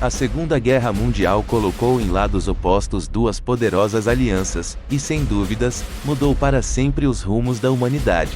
A Segunda Guerra Mundial colocou em lados opostos duas poderosas alianças, e sem dúvidas, mudou para sempre os rumos da humanidade.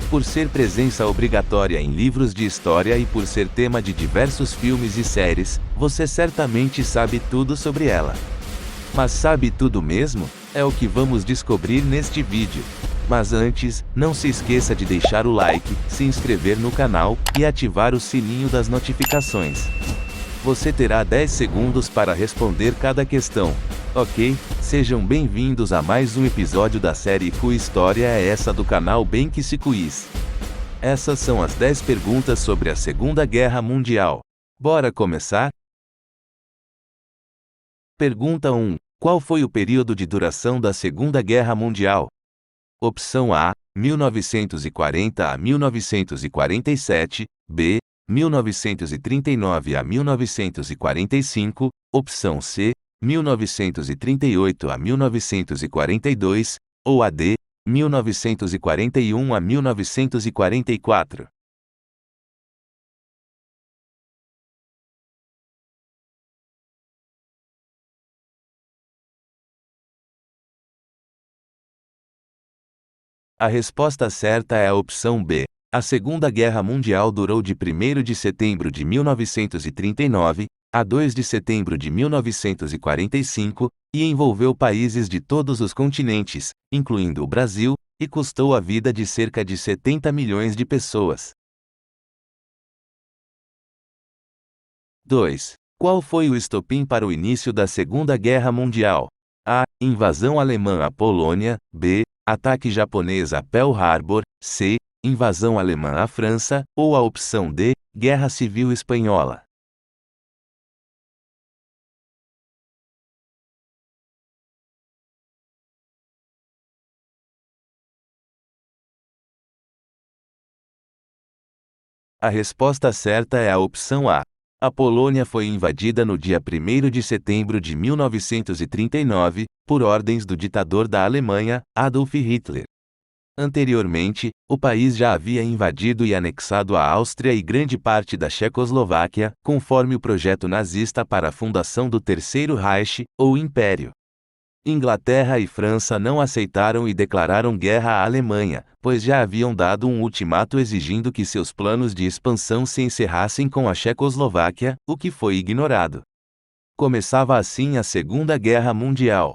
Por ser presença obrigatória em livros de história e por ser tema de diversos filmes e séries, você certamente sabe tudo sobre ela. Mas sabe tudo mesmo? É o que vamos descobrir neste vídeo. Mas antes, não se esqueça de deixar o like, se inscrever no canal, e ativar o sininho das notificações. Você terá 10 segundos para responder cada questão. Ok? Sejam bem-vindos a mais um episódio da série Q História é essa do canal Bem Que Se Quiz. Essas são as 10 perguntas sobre a Segunda Guerra Mundial. Bora começar? Pergunta 1. Qual foi o período de duração da Segunda Guerra Mundial? Opção A, 1940 a 1947, B, 1939 a 1945, opção C, 1938 a 1942, ou a D, 1941 a 1944. A resposta certa é a opção B. A Segunda Guerra Mundial durou de 1º de setembro de 1939 a 2 de setembro de 1945 e envolveu países de todos os continentes, incluindo o Brasil, e custou a vida de cerca de 70 milhões de pessoas. 2. Qual foi o estopim para o início da Segunda Guerra Mundial? A. Invasão alemã à Polônia. B. Ataque japonês a Pearl Harbor. C. Invasão alemã à França, ou a opção D, Guerra Civil Espanhola. A resposta certa é a opção A. A Polônia foi invadida no dia 1º de setembro de 1939, por ordens do ditador da Alemanha, Adolf Hitler. Anteriormente, o país já havia invadido e anexado a Áustria e grande parte da Tchecoslováquia, conforme o projeto nazista para a fundação do Terceiro Reich, ou Império. Inglaterra e França não aceitaram e declararam guerra à Alemanha, pois já haviam dado um ultimato exigindo que seus planos de expansão se encerrassem com a Tchecoslováquia, o que foi ignorado. Começava assim a Segunda Guerra Mundial.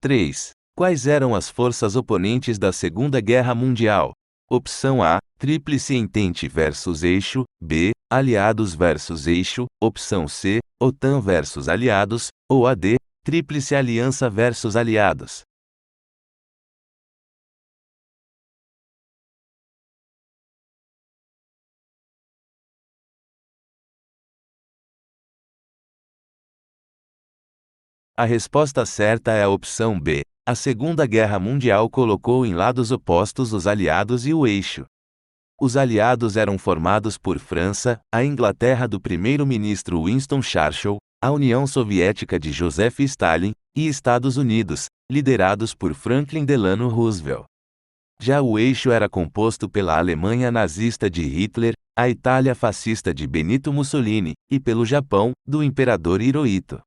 3. Quais eram as forças oponentes da Segunda Guerra Mundial? Opção A, Tríplice Entente versus Eixo. B, Aliados versus Eixo. Opção C, OTAN versus Aliados. Ou a D, Tríplice Aliança versus Aliados. A resposta certa é a opção B. A Segunda Guerra Mundial colocou em lados opostos os aliados e o eixo. Os aliados eram formados por França, a Inglaterra do primeiro-ministro Winston Churchill, a União Soviética de Joseph Stalin, e Estados Unidos, liderados por Franklin Delano Roosevelt. Já o eixo era composto pela Alemanha nazista de Hitler, a Itália fascista de Benito Mussolini, e pelo Japão, do imperador Hirohito.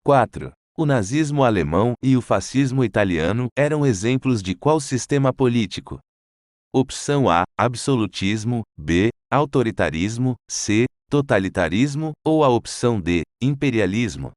4. O nazismo alemão e o fascismo italiano eram exemplos de qual sistema político? Opção A, absolutismo. B, autoritarismo. C, totalitarismo. Ou a opção D, imperialismo.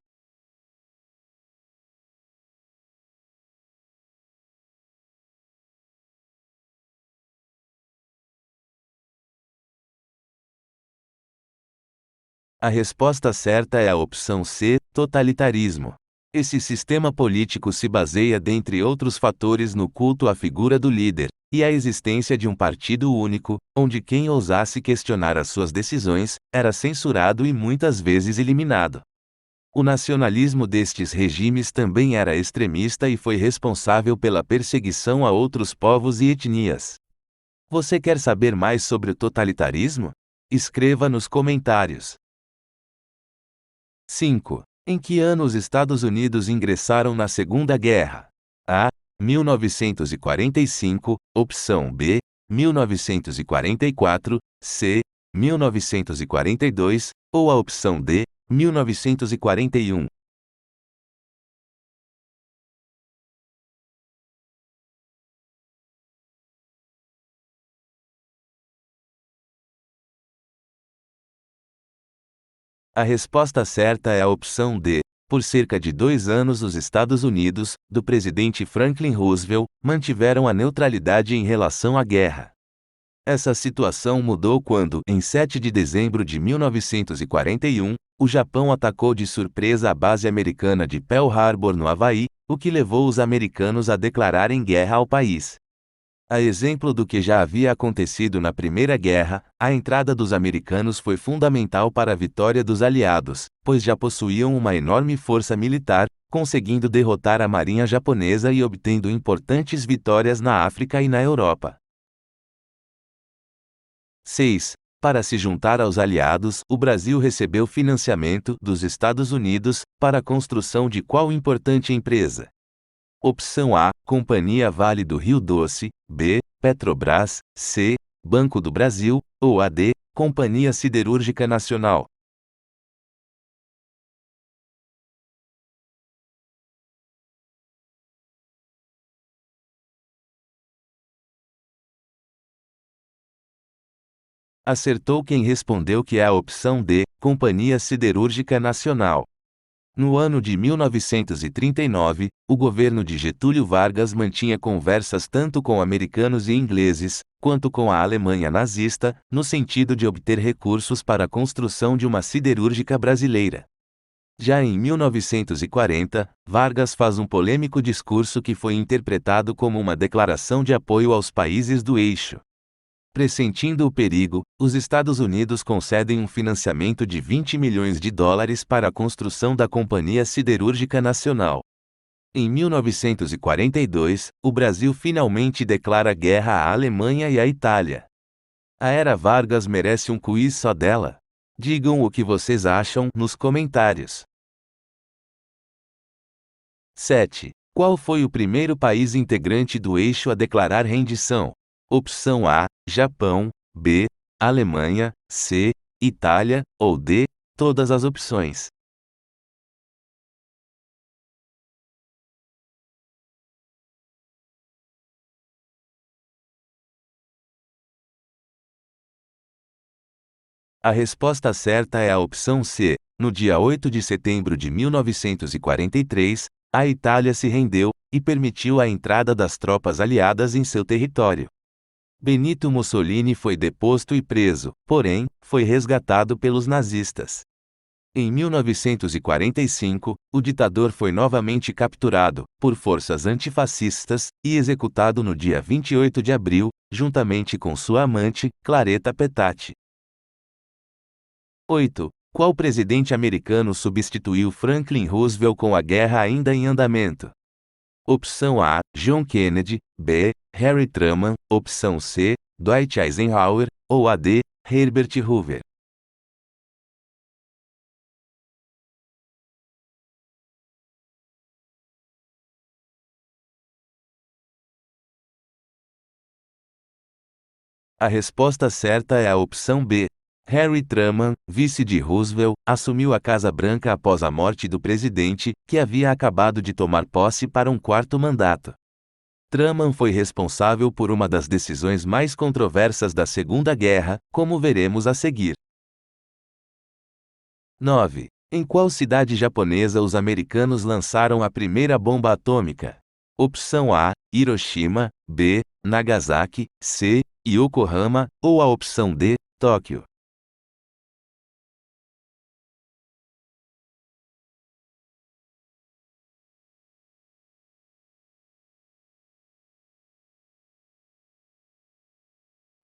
A resposta certa é a opção C, totalitarismo. Esse sistema político se baseia, dentre outros fatores, no culto à figura do líder, e a existência de um partido único, onde quem ousasse questionar as suas decisões, era censurado e muitas vezes eliminado. O nacionalismo destes regimes também era extremista e foi responsável pela perseguição a outros povos e etnias. Você quer saber mais sobre o totalitarismo? Escreva nos comentários. 5. Em que ano os Estados Unidos ingressaram na Segunda Guerra? A. 1945, opção B. 1944, C. 1942, ou a opção D, 1941. A resposta certa é a opção D. Por cerca de 2 anos, os Estados Unidos, do presidente Franklin Roosevelt, mantiveram a neutralidade em relação à guerra. Essa situação mudou quando, em 7 de dezembro de 1941, o Japão atacou de surpresa a base americana de Pearl Harbor no Havaí, o que levou os americanos a declararem guerra ao país. A exemplo do que já havia acontecido na Primeira Guerra, a entrada dos americanos foi fundamental para a vitória dos aliados, pois já possuíam uma enorme força militar, conseguindo derrotar a marinha japonesa e obtendo importantes vitórias na África e na Europa. 6. Para se juntar aos aliados, o Brasil recebeu financiamento dos Estados Unidos para a construção de qual importante empresa? Opção A, Companhia Vale do Rio Doce, B, Petrobras, C, Banco do Brasil, ou a D, Companhia Siderúrgica Nacional. Acertou quem respondeu que é a opção D, Companhia Siderúrgica Nacional. No ano de 1939, o governo de Getúlio Vargas mantinha conversas tanto com americanos e ingleses, quanto com a Alemanha nazista, no sentido de obter recursos para a construção de uma siderúrgica brasileira. Já em 1940, Vargas faz um polêmico discurso que foi interpretado como uma declaração de apoio aos países do eixo. Pressentindo o perigo, os Estados Unidos concedem um financiamento de 20 milhões de dólares para a construção da Companhia Siderúrgica Nacional. Em 1942, o Brasil finalmente declara guerra à Alemanha e à Itália. A era Vargas merece um quiz só dela? Digam o que vocês acham nos comentários. 7. Qual foi o primeiro país integrante do eixo a declarar rendição? Opção A, Japão, B, Alemanha, C, Itália, ou D, todas as opções. A resposta certa é a opção C. No dia 8 de setembro de 1943, a Itália se rendeu e permitiu a entrada das tropas aliadas em seu território. Benito Mussolini foi deposto e preso, porém, foi resgatado pelos nazistas. Em 1945, o ditador foi novamente capturado, por forças antifascistas, e executado no dia 28 de abril, juntamente com sua amante, Claretta Petacci. 8. Qual presidente americano substituiu Franklin Roosevelt com a guerra ainda em andamento? Opção A, John Kennedy, B, Harry Truman, opção C, Dwight Eisenhower, ou a D, Herbert Hoover. A resposta certa é a opção B. Harry Truman, vice de Roosevelt, assumiu a Casa Branca após a morte do presidente, que havia acabado de tomar posse para um quarto mandato. Truman foi responsável por uma das decisões mais controversas da Segunda Guerra, como veremos a seguir. 9. Em qual cidade japonesa os americanos lançaram a primeira bomba atômica? Opção A, Hiroshima, B, Nagasaki, C, Yokohama, ou a opção D, Tóquio.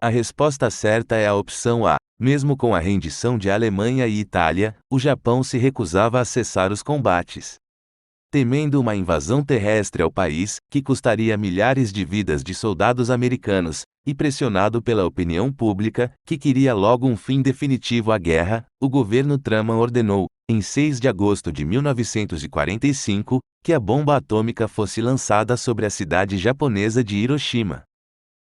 A resposta certa é a opção A. Mesmo com a rendição de Alemanha e Itália, o Japão se recusava a cessar os combates. Temendo uma invasão terrestre ao país, que custaria milhares de vidas de soldados americanos, e pressionado pela opinião pública, que queria logo um fim definitivo à guerra, o governo Truman ordenou, em 6 de agosto de 1945, que a bomba atômica fosse lançada sobre a cidade japonesa de Hiroshima.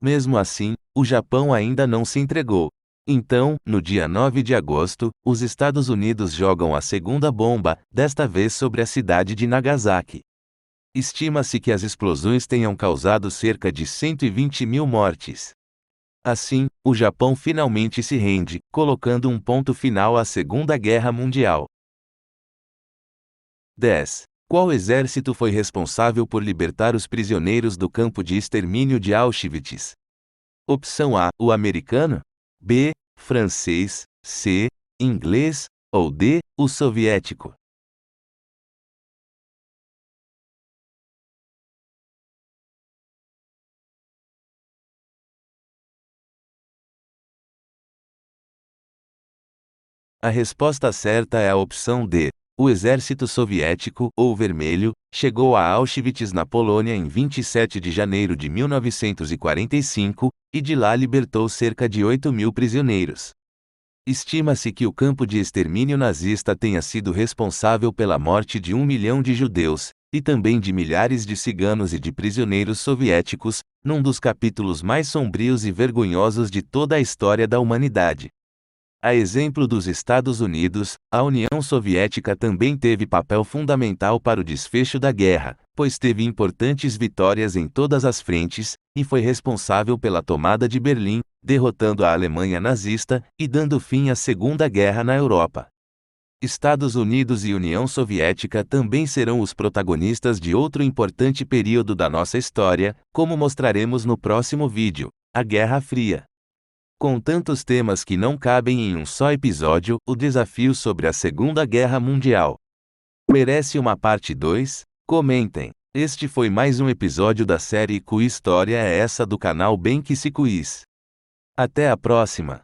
Mesmo assim, o Japão ainda não se entregou. Então, no dia 9 de agosto, os Estados Unidos jogam a segunda bomba, desta vez sobre a cidade de Nagasaki. Estima-se que as explosões tenham causado cerca de 120 mil mortes. Assim, o Japão finalmente se rende, colocando um ponto final à Segunda Guerra Mundial. 10. Qual exército foi responsável por libertar os prisioneiros do campo de extermínio de Auschwitz? Opção A, o americano. B, francês. C, inglês. Ou D, o soviético. A resposta certa é a opção D. O exército soviético, ou vermelho, chegou a Auschwitz na Polônia em 27 de janeiro de 1945, e de lá libertou cerca de 8 mil prisioneiros. Estima-se que o campo de extermínio nazista tenha sido responsável pela morte de 1 milhão de judeus, e também de milhares de ciganos e de prisioneiros soviéticos, num dos capítulos mais sombrios e vergonhosos de toda a história da humanidade. A exemplo dos Estados Unidos, a União Soviética também teve papel fundamental para o desfecho da guerra, pois teve importantes vitórias em todas as frentes, e foi responsável pela tomada de Berlim, derrotando a Alemanha nazista e dando fim à Segunda Guerra na Europa. Estados Unidos e União Soviética também serão os protagonistas de outro importante período da nossa história, como mostraremos no próximo vídeo, a Guerra Fria. Com tantos temas que não cabem em um só episódio, o desafio sobre a Segunda Guerra Mundial merece uma parte 2? Comentem! Este foi mais um episódio da série Que História é essa do canal Bem Que Se Quiz. Até a próxima!